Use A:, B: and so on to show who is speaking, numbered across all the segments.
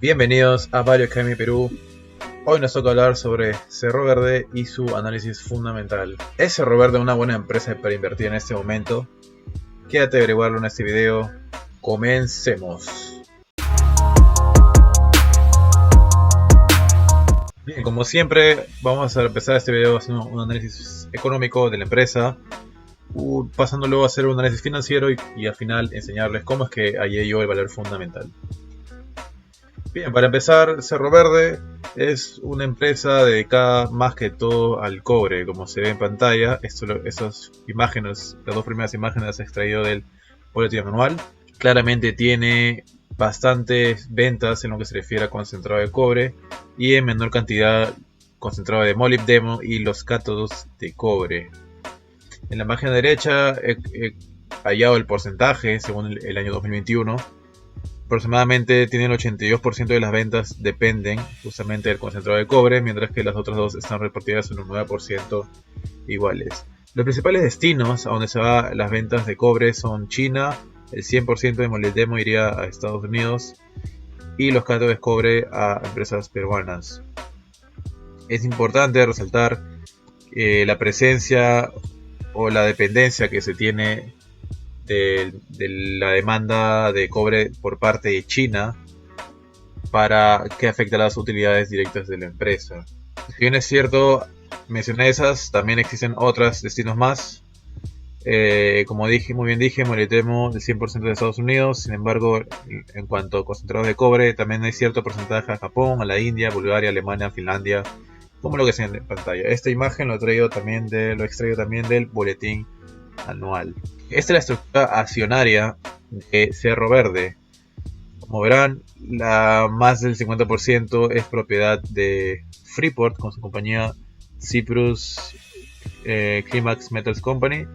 A: Bienvenidos a Value Academy Perú. Hoy nos toca hablar sobre Cerro Verde y su análisis fundamental. ¿Es Cerro Verde una buena empresa para invertir en este momento? Quédate a averiguarlo en este video. Comencemos. Bien, como siempre, vamos a empezar este video haciendo un análisis económico de la empresa, pasando luego a hacer un análisis financiero y al final enseñarles cómo es que hallé yo el valor fundamental. Bien, para empezar, Cerro Verde es una empresa dedicada más que todo al cobre, como se ve en pantalla. Estas imágenes, las dos primeras imágenes las he extraído del boletín anual. Claramente tiene bastantes ventas en lo que se refiere a concentrado de cobre y en menor cantidad concentrado de molibdeno y los cátodos de cobre. En la imagen derecha he hallado el porcentaje según el año 2021. Aproximadamente tiene el 82% de las ventas dependen justamente del concentrado de cobre, mientras que las otras dos están repartidas en un 9% iguales. Los principales destinos a donde se van las ventas de cobre son China, el 100% de molibdeno iría a Estados Unidos y los cátodos de cobre a empresas peruanas. Es importante resaltar la presencia o la dependencia que se tiene de la demanda de cobre por parte de China para que afecte a las utilidades directas de la empresa. Si bien es cierto, mencioné esas, también existen otros destinos más. Como muy bien dije, molibdeno el 100% de Estados Unidos. Sin embargo, en cuanto a concentrados de cobre, también hay cierto porcentaje a Japón, a la India, Bulgaria, Alemania, Finlandia, como lo que se ve en pantalla. Esta imagen lo he extraído también del boletín anual. Esta es la estructura accionaria de Cerro Verde. Como verán, más del 50% es propiedad de Freeport con su compañía Cyprus Climax Metals Company.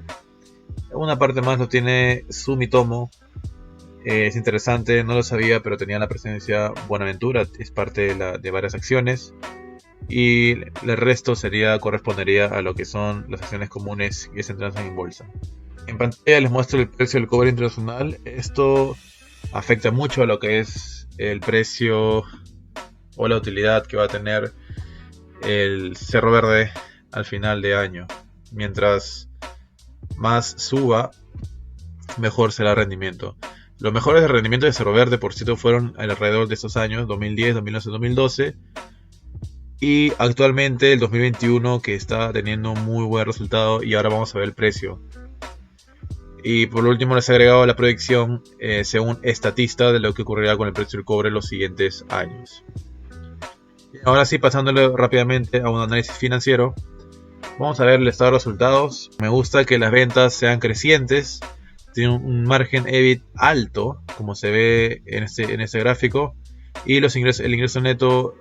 A: Una parte más lo tiene Sumitomo. Es interesante, no lo sabía, pero tenía la presencia Buenaventura, es parte de varias acciones. Y el resto correspondería a lo que son las acciones comunes que se transan en bolsa. En pantalla les muestro el precio del cobre internacional. Esto afecta mucho a lo que es el precio o la utilidad que va a tener el Cerro Verde al final de año. Mientras más suba, mejor será el rendimiento. Los mejores rendimientos de Cerro Verde, por cierto, fueron alrededor de estos años, 2010, 2011, 2012. Y actualmente el 2021 que está teniendo muy buen resultado, y ahora vamos a ver el precio. Y por último les he agregado la proyección según Statista de lo que ocurrirá con el precio del cobre en los siguientes años. Y ahora sí, pasándole rápidamente a un análisis financiero, vamos a ver el estado de resultados. Me gusta que las ventas sean crecientes, tiene un margen EBIT alto como se ve en este gráfico, y el ingreso neto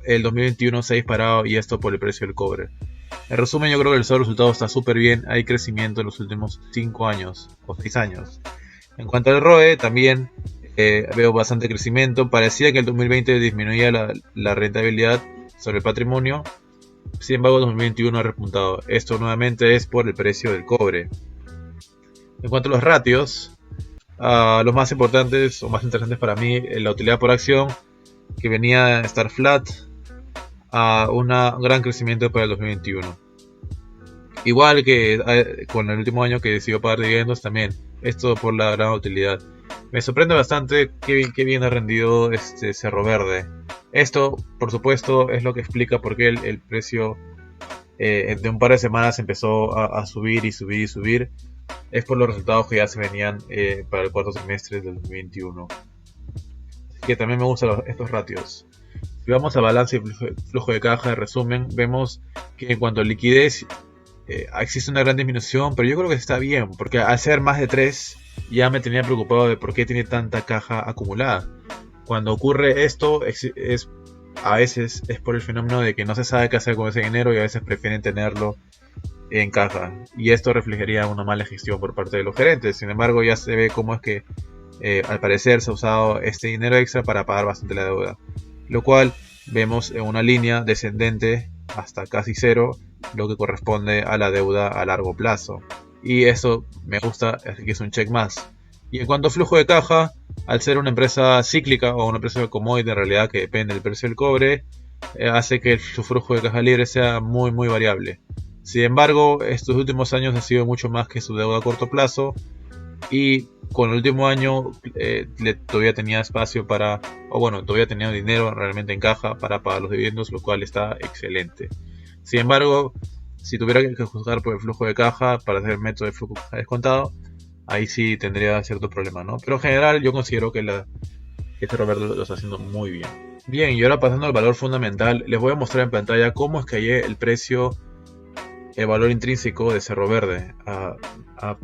A: el 2021 se ha disparado, y esto por el precio del cobre. En resumen, yo creo que el estado de resultados está súper bien. Hay crecimiento en los últimos 5 años o 6 años. En cuanto al ROE, también veo bastante crecimiento. Parecía que el 2020 disminuía la rentabilidad sobre el patrimonio. Sin embargo, el 2021 ha repuntado. Esto nuevamente es por el precio del cobre. En cuanto a los ratios, los más importantes o más interesantes para mí, la utilidad por acción, que venía a estar flat, a un gran crecimiento para el 2021. Igual que con el último año que decidió pagar dividendos también. Esto por la gran utilidad. Me sorprende bastante qué bien ha rendido Cerro Verde. Esto, por supuesto, es lo que explica por qué el precio de un par de semanas empezó a subir y subir y subir. Es por los resultados que ya se venían para el cuarto trimestre del 2021. Así que también me gustan estos ratios. Si vamos a balance y flujo de caja, de resumen, vemos que en cuanto a liquidez existe una gran disminución, pero yo creo que está bien, porque al ser más de 3 ya me tenía preocupado de por qué tiene tanta caja acumulada. Cuando ocurre esto, a veces es por el fenómeno de que no se sabe qué hacer con ese dinero y a veces prefieren tenerlo en caja, y esto reflejaría una mala gestión por parte de los gerentes. Sin embargo, ya se ve cómo es que al parecer se ha usado este dinero extra para pagar bastante la deuda, lo cual vemos en una línea descendente hasta casi cero, lo que corresponde a la deuda a largo plazo, y eso me gusta, así que es un check más. Y en cuanto a flujo de caja, Al ser una empresa cíclica o una empresa de commodity en realidad que depende del precio del cobre, hace que su flujo de caja libre sea muy variable. Sin embargo, estos últimos años ha sido mucho más que su deuda a corto plazo, y con el último año todavía tenía espacio para, o bueno, todavía tenía dinero realmente en caja para pagar los dividendos, lo cual está excelente. Sin embargo, si tuviera que juzgar por el flujo de caja para hacer el método de flujo de caja descontado, ahí sí tendría cierto problema, ¿no? Pero en general yo considero que este Roberto lo está haciendo muy bien. Bien, y ahora pasando al valor fundamental, les voy a mostrar en pantalla cómo es que hallé el precio, el valor intrínseco de Cerro Verde a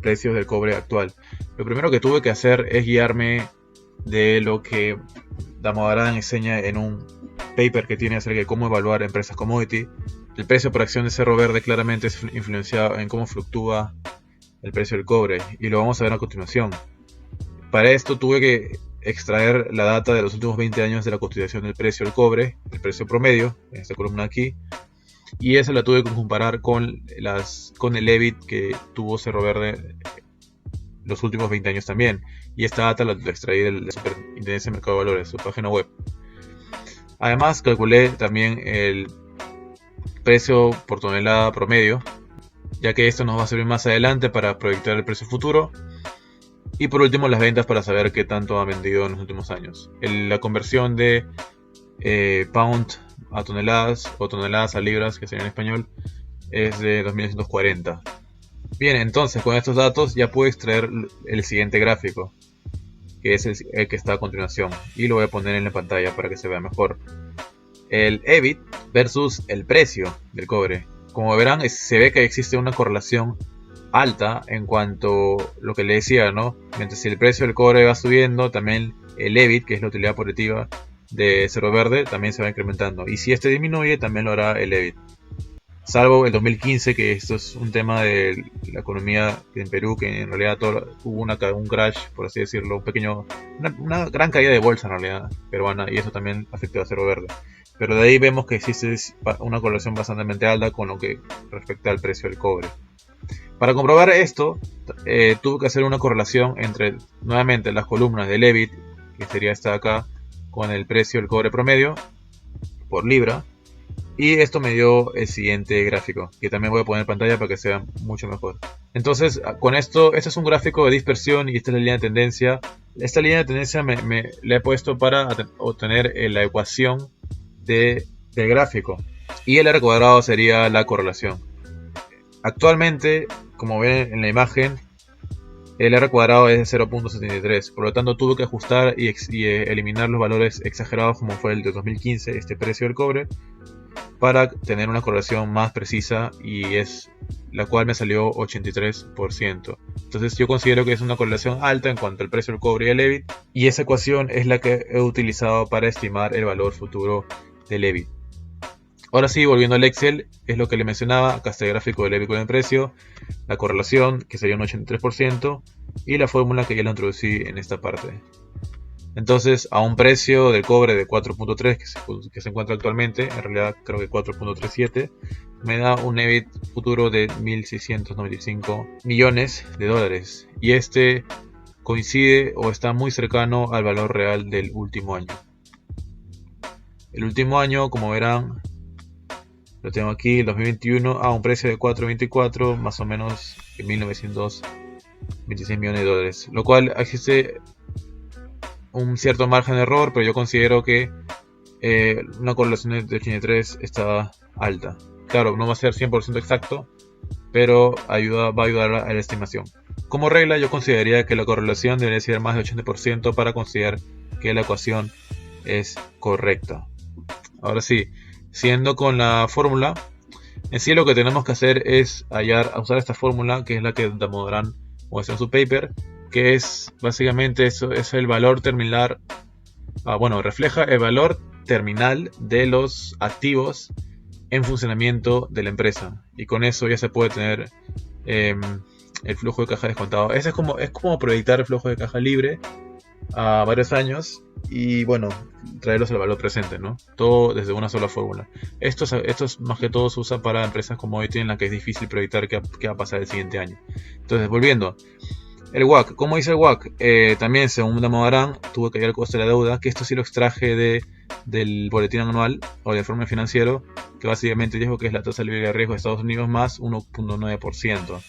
A: precios del cobre actual. Lo primero que tuve que hacer es guiarme de lo que Damodaran enseña en un paper que tiene acerca de cómo evaluar empresas commodity. El precio por acción de Cerro Verde claramente es influenciado en cómo fluctúa el precio del cobre, y lo vamos a ver a continuación. Para esto tuve que extraer la data de los últimos 20 años de la cotización del precio del cobre, el precio promedio, en esta columna aquí, y eso la tuve que comparar con el EBIT que tuvo Cerro Verde los últimos 20 años también. Y esta data la extraí de la Superintendencia de Mercado de Valores, su página web. Además calculé también el precio por tonelada promedio, ya que esto nos va a servir más adelante para proyectar el precio futuro. Y por último las ventas para saber qué tanto ha vendido en los últimos años. La conversión de pound a toneladas o toneladas a libras, que sería en español, es de 2940. Bien, entonces con estos datos ya puedo extraer el siguiente gráfico, que es el que está a continuación, y lo voy a poner en la pantalla para que se vea mejor. El EBIT versus el precio del cobre. Como verán, se ve que existe una correlación alta en cuanto a lo que le decía, ¿no? Mientras si el precio del cobre va subiendo, también el EBIT, que es la utilidad operativa de Cerro Verde, también se va incrementando. Y si este disminuye, también lo hará el EBIT. Salvo el 2015, que esto es un tema de la economía en Perú, que en realidad hubo un crash, por así decirlo, una gran caída de bolsa en realidad peruana, y eso también afectó a Cerro Verde. Pero de ahí vemos que existe una correlación bastante alta con lo que respecta al precio del cobre. Para comprobar esto, tuve que hacer una correlación entre, nuevamente, las columnas del EBIT, que sería esta de acá, con el precio del cobre promedio por libra. Y esto me dio el siguiente gráfico, que también voy a poner en pantalla para que sea mucho mejor. Entonces, con esto, este es un gráfico de dispersión y esta es la línea de tendencia. Esta línea de tendencia la he puesto para obtener la ecuación del gráfico. Y el R cuadrado sería la correlación. Actualmente, como ven en la imagen, el R cuadrado es de 0.73, por lo tanto tuve que ajustar y eliminar los valores exagerados como fue el de 2015, este precio del cobre, para tener una correlación más precisa, y es la cual me salió 83%. Entonces yo considero que es una correlación alta en cuanto al precio del cobre y el EBIT, y esa ecuación es la que he utilizado para estimar el valor futuro del EBIT. Ahora sí, volviendo al Excel, es lo que le mencionaba. Acá está el gráfico del EBIT con el precio, la correlación, que sería un 83%, y la fórmula que ya la introducí en esta parte. Entonces, a un precio del cobre de 4.3 que se encuentra actualmente, en realidad creo que 4.37, me da un EBIT futuro de 1.695 millones de dólares. Y este coincide o está muy cercano al valor real del último año. El último año, como verán, lo tengo aquí, el 2021, a un precio de 4.24, más o menos 1.926 millones de dólares. Lo cual existe un cierto margen de error, pero yo considero que una correlación de 83 está alta. Claro, no va a ser 100% exacto, pero va a ayudar a la estimación. Como regla, yo consideraría que la correlación debería ser más de 80% para considerar que la ecuación es correcta. Ahora sí, siguiendo con la fórmula, en sí lo que tenemos que hacer es usar esta fórmula, que es la que Damodaran muestra en su paper, que es básicamente eso, es el valor terminal, refleja el valor terminal de los activos en funcionamiento de la empresa, y con eso ya se puede tener el flujo de caja descontado. Es como proyectar el flujo de caja libre a varios años y traerlos al valor presente, ¿no? Todo desde una sola fórmula. Esto más que todo se usa para empresas como commodity en la que es difícil proyectar qué va a pasar el siguiente año. Entonces, volviendo, El WACC, ¿cómo dice el WACC? También según Damodaran, tuve que ver el costo de la deuda, que esto sí lo extraje del boletín anual o del informe financiero, que básicamente dijo que es la tasa libre de riesgo de Estados Unidos más 1.9%.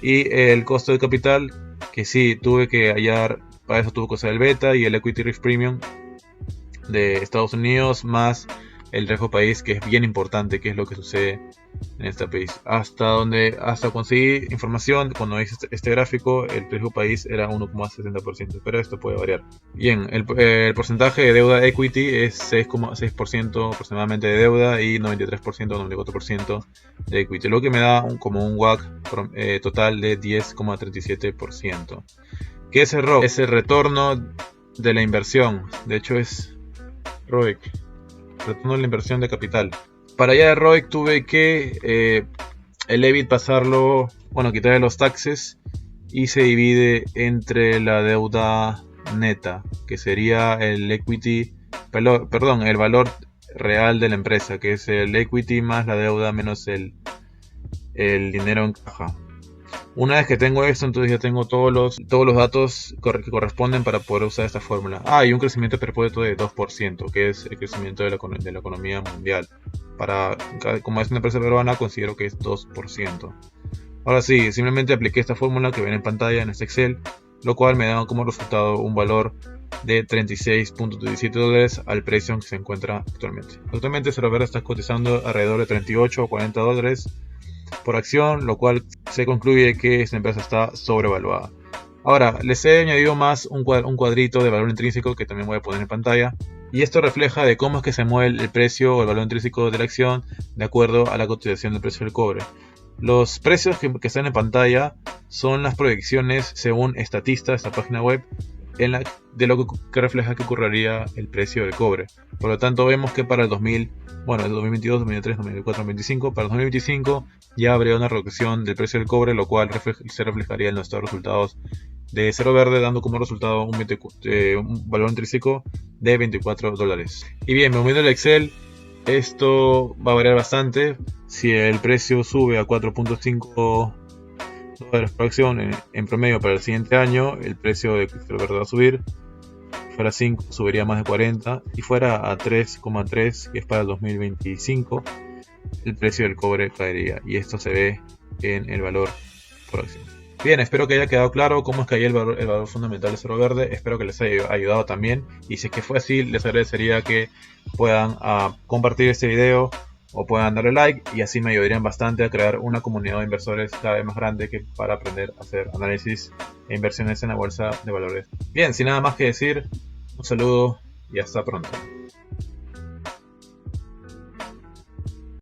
A: Y el costo de capital, que sí tuve que hallar, para eso tuve que usar el beta y el equity risk premium de Estados Unidos más el riesgo país, que es bien importante, que es lo que sucede en este país. Hasta conseguí información, cuando hice este gráfico, el riesgo país era 1,60%, pero esto puede variar. Bien, el porcentaje de deuda equity es 6,6% aproximadamente de deuda y 93% o 94% de equity, lo que me da como un WACC total de 10,37%. ¿Qué es el ROC? Es el retorno de la inversión, de hecho es ROIC, retorno de la inversión de capital. Para allá de ROIC tuve que el EBIT pasarlo, bueno, quitarle los taxes y se divide entre la deuda neta, que sería el equity, perdón, el valor real de la empresa, que es el equity más la deuda menos el dinero en caja. Una vez que tengo esto, entonces ya tengo todos los datos que corresponden para poder usar esta fórmula. Y un crecimiento perpetuo de 2%, que es el crecimiento de la economía mundial. Como es una empresa peruana, considero que es 2%. Ahora sí, simplemente apliqué esta fórmula que ven en pantalla en este Excel, lo cual me da como resultado un valor de $36.17 al precio en que se encuentra actualmente. Actualmente Cerro Verde está cotizando alrededor de 38 o 40 dólares por acción, lo cual se concluye que esta empresa está sobrevaluada. Ahora, les he añadido más un cuadrito de valor intrínseco que también voy a poner en pantalla, y esto refleja de cómo es que se mueve el precio o el valor intrínseco de la acción de acuerdo a la cotización del precio del cobre. Los precios que están en pantalla son las proyecciones según Statista, esta página web, de lo que refleja que ocurriría el precio del cobre. Por lo tanto, vemos que para el 2022, 2023, 2024, 2025, para el 2025 ya habría una reducción del precio del cobre, lo cual se reflejaría en nuestros resultados de Cerro Verde, dando como resultado un valor intrínseco de 24 dólares. Y bien, moviendo el Excel, esto va a variar bastante. Si el precio sube a 4.5 dólares por acción en promedio para el siguiente año, el precio de Cerro Verde va a subir. Si fuera 5, subiría más de 40. Si fuera a 3,3, que es para el 2025, el precio del cobre caería. Y esto se ve en el valor por acción. Bien, espero que haya quedado claro cómo es que hay el valor fundamental de Cerro Verde. Espero que les haya ayudado también. Y si es que fue así, les agradecería que puedan compartir este video o puedan darle like, y así me ayudarían bastante a crear una comunidad de inversores cada vez más grande para aprender a hacer análisis e inversiones en la bolsa de valores. Bien, sin nada más que decir, un saludo y hasta pronto.